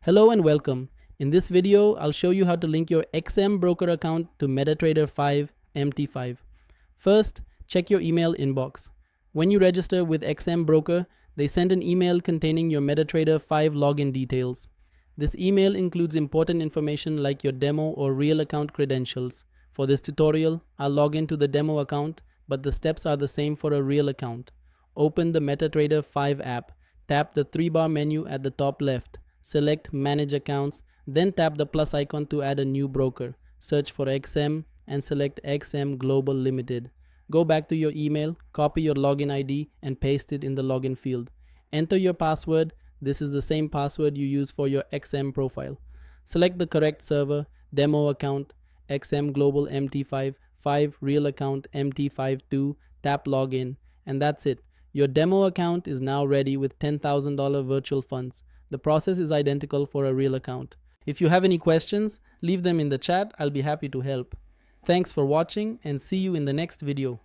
Hello and welcome. In this video, I'll show you how to link your XM broker account to MetaTrader 5 MT5. First, check your email inbox. When you register with XM Broker, they send an email containing your MetaTrader 5 login details. This email includes important information like your demo or real account credentials. For this tutorial, I'll log into the demo account, but the steps are the same for a real account. Open the MetaTrader 5 app. Tap the 3-bar menu at the top left. Select Manage Accounts, then tap the plus icon to add a new broker. Search for XM and select XM Global Limited. Go back to your email, copy your login ID and paste it in the login field. Enter your password. This is the same password you use for your XM profile. Select the correct server, demo account, XM Global MT5, 5 real account MT5 2, tap login, and that's it. Your demo account is now ready with $10,000 virtual funds. The process is identical for a real account. If you have any questions, leave them in the chat. I'll be happy to help. Thanks for watching and see you in the next video.